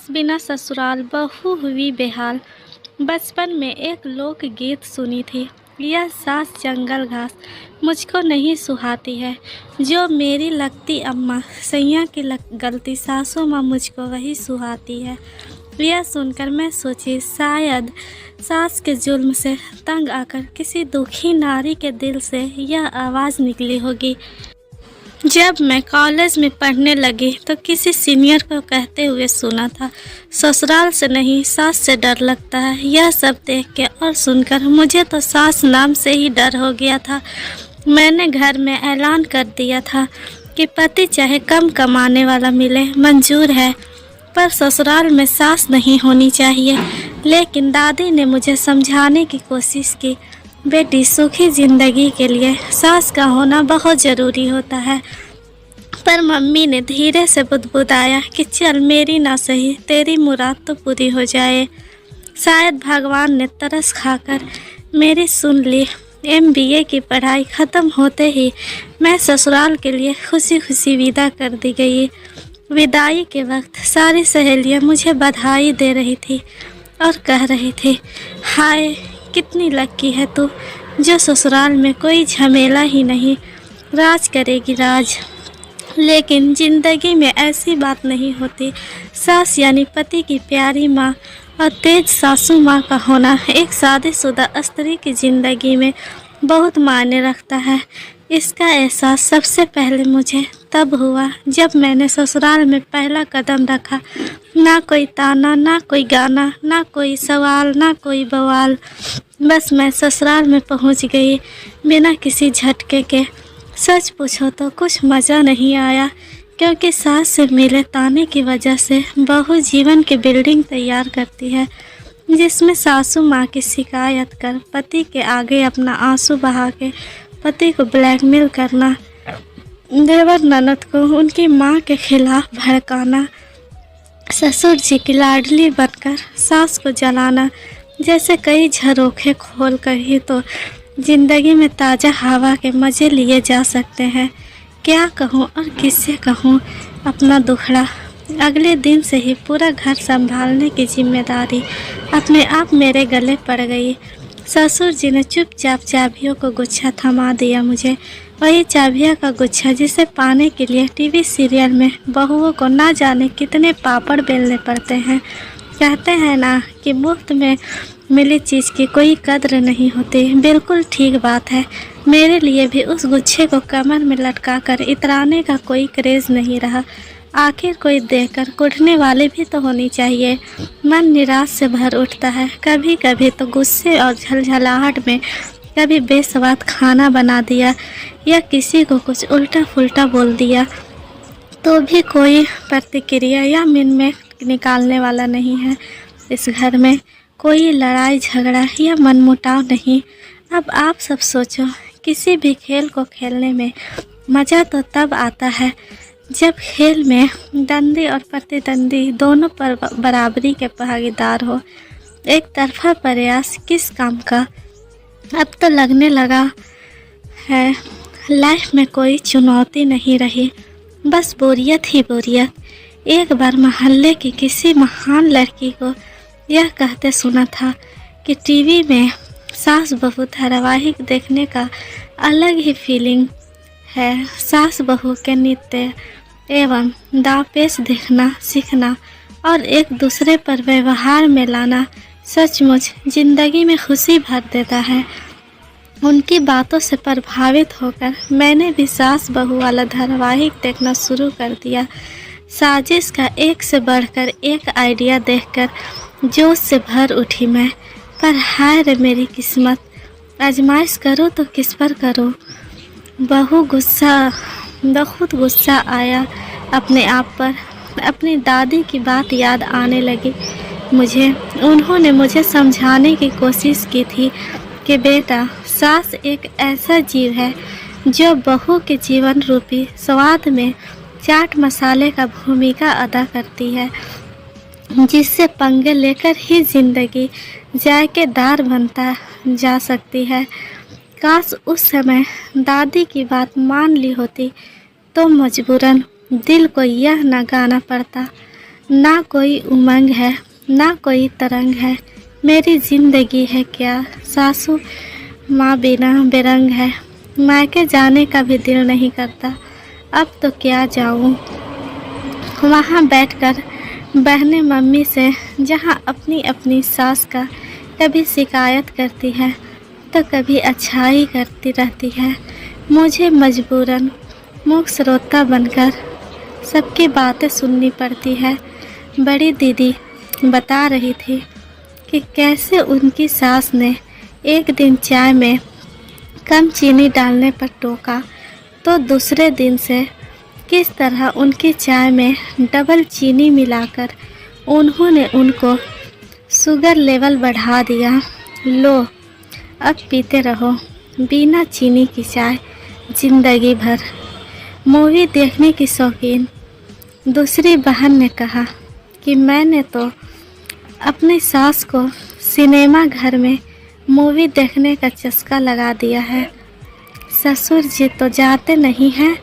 सास बिना ससुराल बहू हुई बेहाल। बचपन में एक लोक गीत सुनी थी, यह सास जंगल घास मुझको नहीं सुहाती है। जो मेरी लगती अम्मा सैया की गलती सासू माँ मुझको वही सुहाती है। यह सुनकर मैं सोची शायद सास के जुल्म से तंग आकर किसी दुखी नारी के दिल से यह आवाज़ निकली होगी। जब मैं कॉलेज में पढ़ने लगी तो किसी सीनियर को कहते हुए सुना था, ससुराल से नहीं सास से डर लगता है। यह सब देख के और सुनकर मुझे तो सास नाम से ही डर हो गया था। मैंने घर में ऐलान कर दिया था कि पति चाहे कम कमाने वाला मिले मंजूर है, पर ससुराल में सास नहीं होनी चाहिए। लेकिन दादी ने मुझे समझाने की कोशिश की, बेटी सुखी ज़िंदगी के लिए सास का होना बहुत ज़रूरी होता है। पर मम्मी ने धीरे से बुदबुदाया कि चल मेरी ना सही तेरी मुराद तो पूरी हो जाए। शायद भगवान ने तरस खाकर मेरी सुन ली। MBA की पढ़ाई ख़त्म होते ही मैं ससुराल के लिए खुशी खुशी विदा कर दी गई। विदाई के वक्त सारी सहेलियां मुझे बधाई दे रही थी और कह रही थी, हाय कितनी लक्की है तू, जो ससुराल में कोई झमेला ही नहीं, राज करेगी राज। लेकिन ज़िंदगी में ऐसी बात नहीं होती। सास यानी पति की प्यारी माँ और तेज सासू माँ का होना एक शादीशुदा स्त्री की ज़िंदगी में बहुत मायने रखता है। इसका एहसास सबसे पहले मुझे तब हुआ जब मैंने ससुराल में पहला कदम रखा। ना कोई ताना, ना कोई गाना, ना कोई सवाल, ना कोई बवाल, बस मैं ससुराल में पहुंच गई बिना किसी झटके के। सच पूछो तो कुछ मज़ा नहीं आया, क्योंकि सास से मिले ताने की वजह से बहू जीवन की बिल्डिंग तैयार करती है, जिसमें सासू माँ की शिकायत कर पति के आगे अपना आंसू बहा के पति को ब्लैकमेल करना, देवर ननद को उनकी माँ के खिलाफ भड़काना, ससुर जी की लाडली बनकर सास को जलाना, जैसे कई झरोखे खोल कर ही तो ज़िंदगी में ताज़ा हवा के मज़े लिए जा सकते हैं। क्या कहूँ और किससे कहूँ अपना दुखड़ा। अगले दिन से ही पूरा घर संभालने की जिम्मेदारी अपने आप मेरे गले पड़ गई। ससुर जी ने चुपचाप चाबियों को गुच्छा थमा दिया मुझे, वही चाबियों का गुच्छा जिसे पाने के लिए टीवी सीरियल में बहुओं को ना जाने कितने पापड़ बेलने पड़ते हैं। कहते हैं ना कि मुफ्त में मिली चीज़ की कोई कद्र नहीं होती। बिल्कुल ठीक बात है। मेरे लिए भी उस गुच्छे को कमर में लटका कर इतराने का कोई क्रेज़ नहीं रहा। आखिर कोई देखकर कुटने वाले भी तो होनी चाहिए। मन निराश से भर उठता है। कभी कभी तो गुस्से और झलझलाहट में कभी बेस्वाद खाना बना दिया या किसी को कुछ उल्टा फुल्टा बोल दिया तो भी कोई प्रतिक्रिया या मिन में निकालने वाला नहीं है। इस घर में कोई लड़ाई झगड़ा या मनमुटाव नहीं। अब आप सब सोचो, किसी भी खेल को खेलने में मज़ा तो तब आता है जब खेल में दंडी और प्रतिद्वंदी दोनों पर बराबरी के भागीदार हो। एक तरफा प्रयास किस काम का। अब तो लगने लगा है लाइफ में कोई चुनौती नहीं रही, बस बोरियत ही बोरियत। एक बार मोहल्ले की किसी महान लड़की को यह कहते सुना था कि टीवी में सास बहू धारावाहिक देखने का अलग ही फीलिंग है। सास बहू के नृत्य एवं दांवपेच देखना सीखना और एक दूसरे पर व्यवहार में लाना सचमुच ज़िंदगी में खुशी भर देता है। उनकी बातों से प्रभावित होकर मैंने भी सास बहू वाला धारावाहिक देखना शुरू कर दिया। साजिश का एक से बढ़कर एक आइडिया देखकर जोश से भर उठी मैं। पर हाय रे मेरी किस्मत, आजमाइश करो तो किस पर करो। बहुत गुस्सा आया अपने आप पर। अपनी दादी की बात याद आने लगी मुझे। उन्होंने मुझे समझाने की कोशिश की थी कि बेटा, सास एक ऐसा जीव है जो बहू के जीवन रूपी स्वाद में चाट मसाले का भूमिका अदा करती है, जिससे पंगे लेकर ही ज़िंदगी जायकेदार बनता जा सकती है। काश उस समय दादी की बात मान ली होती तो मजबूरन दिल को यह न गाना पड़ता, ना कोई उमंग है, ना कोई तरंग है, मेरी ज़िंदगी है क्या सासू माँ बिना बेरंग है। मायके जाने का भी दिल नहीं करता, अब तो क्या जाऊँ वहाँ बैठकर बहनें मम्मी से, जहाँ अपनी अपनी सास का कभी शिकायत करती है तो कभी अच्छाई करती रहती है। मुझे मजबूरन मूक श्रोता बनकर सबकी बातें सुननी पड़ती है। बड़ी दीदी बता रही थी कि कैसे उनकी सास ने एक दिन चाय में कम चीनी डालने पर टोका तो दूसरे दिन से किस तरह उनकी चाय में डबल चीनी मिलाकर उन्होंने उनको शुगर लेवल बढ़ा दिया। लो अब पीते रहो बिना चीनी की चाय ज़िंदगी भर। मूवी देखने की शौकीन दूसरी बहन ने कहा कि मैंने तो अपनी सास को सिनेमा घर में मूवी देखने का चस्का लगा दिया है। ससुर जी तो जाते नहीं हैं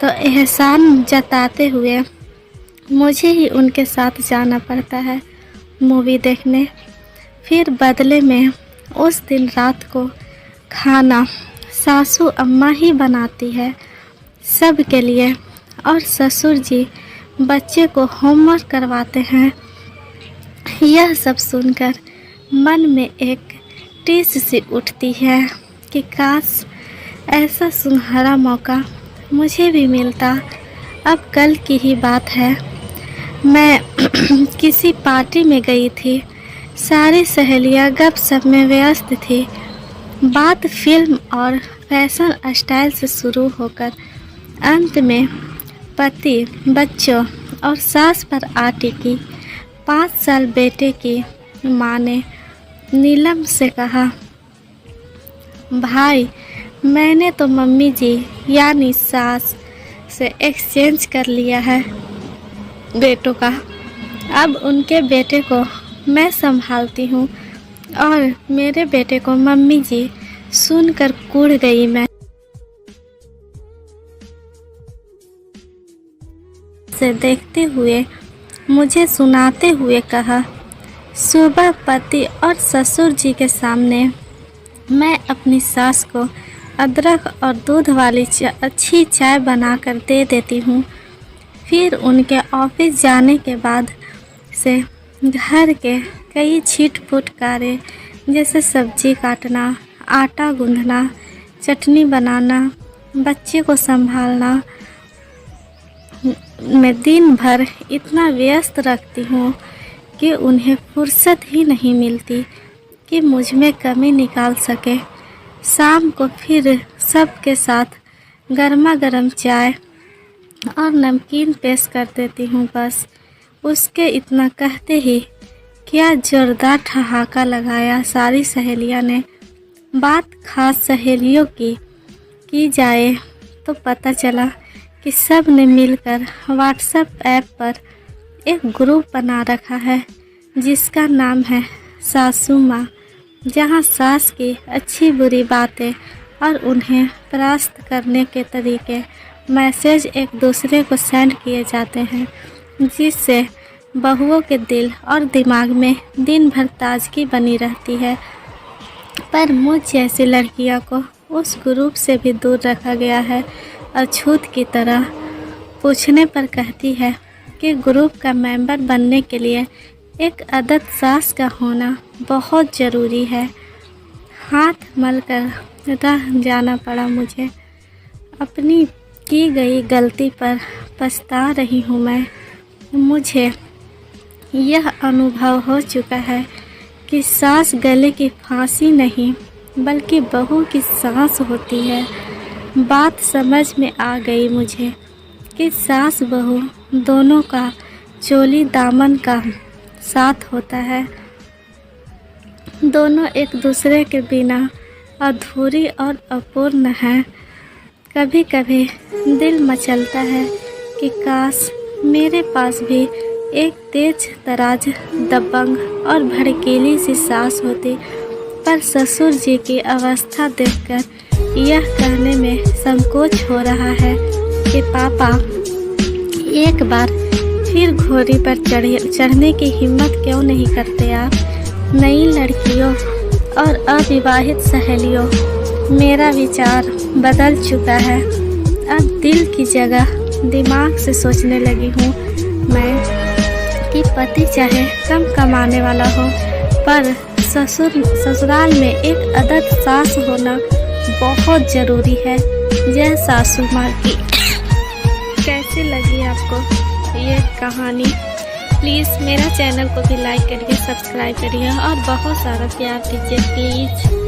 तो एहसान जताते हुए मुझे ही उनके साथ जाना पड़ता है मूवी देखने। फिर बदले में उस दिन रात को खाना सासू अम्मा ही बनाती है सब के लिए, और ससुर जी बच्चे को होमवर्क करवाते हैं। यह सब सुनकर मन में एक टीस सी उठती है कि काश ऐसा सुनहरा मौका मुझे भी मिलता। अब कल की ही बात है, मैं किसी पार्टी में गई थी। सारी सहेलियां गपशप में व्यस्त थी। बात फिल्म और फैशन स्टाइल से शुरू होकर अंत में पति, बच्चों और सास पर आ टिकी। 5 साल बेटे की माँ ने नीलम से कहा, भाई मैंने तो मम्मी जी यानी सास से एक्सचेंज कर लिया है बेटों का। अब उनके बेटे को मैं संभालती हूँ और मेरे बेटे को मम्मी जी सुनकर कुढ़ गई। मैं से देखते हुए मुझे सुनाते हुए कहा, सुबह पति और ससुर जी के सामने मैं अपनी सास को अदरक और दूध वाली अच्छी चाय बनाकर दे देती हूँ। फिर उनके ऑफिस जाने के बाद से घर के कई छिट-पुट कार्य जैसे सब्जी काटना, आटा गूंथना, चटनी बनाना, बच्चे को संभालना में दिन भर इतना व्यस्त रखती हूँ कि उन्हें फुर्सत ही नहीं मिलती कि मुझ में कमी निकाल सके। शाम को फिर सबके साथ गर्मा गर्म चाय और नमकीन पेश कर देती हूँ। बस उसके इतना कहते ही क्या जोरदार ठहाका लगाया सारी सहेलियाँ ने। बात खास सहेलियों की जाए तो पता चला कि सब ने मिलकर व्हाट्सएप ऐप पर एक ग्रुप बना रखा है जिसका नाम है सासू माँ, जहाँ सास की अच्छी बुरी बातें और उन्हें परास्त करने के तरीके मैसेज एक दूसरे को सेंड किए जाते हैं, जिससे बहुओं के दिल और दिमाग में दिन भर ताजगी बनी रहती है। पर मुझ जैसी लड़कियों को उस ग्रुप से भी दूर रखा गया है और छूत की तरह पूछने पर कहती है कि ग्रुप का मेंबर बनने के लिए एक आदत सास का होना बहुत ज़रूरी है। हाथ मलकर रह जाना पड़ा मुझे। अपनी की गई गलती पर पछता रही हूँ मैं। मुझे यह अनुभव हो चुका है कि सास गले की फांसी नहीं बल्कि बहू की सांस होती है। बात समझ में आ गई मुझे कि सास बहू दोनों का चोली दामन का साथ होता है। दोनों एक दूसरे के बिना अधूरी और अपूर्ण है। कभी कभी दिल मचलता है कि काश मेरे पास भी एक तेज तराज, दबंग और भड़कीली सी सास होती। पर ससुर जी की अवस्था देखकर यह कहने में संकोच हो रहा है कि पापा एक बार फिर घोड़ी पर चढ़ने की हिम्मत क्यों नहीं करते आप? नई लड़कियों और अविवाहित सहेलियों, मेरा विचार बदल चुका है। अब दिल की जगह दिमाग से सोचने लगी हूँ मैं कि पति चाहे कम कमाने वाला हो, पर ससुराल में एक आदर्श सास होना बहुत ज़रूरी है। यह सासू माँ की कैसी लगी आपको ये कहानी? प्लीज़ मेरा चैनल को भी लाइक करिए, सब्सक्राइब करिए और बहुत सारा प्यार दीजिए प्लीज़।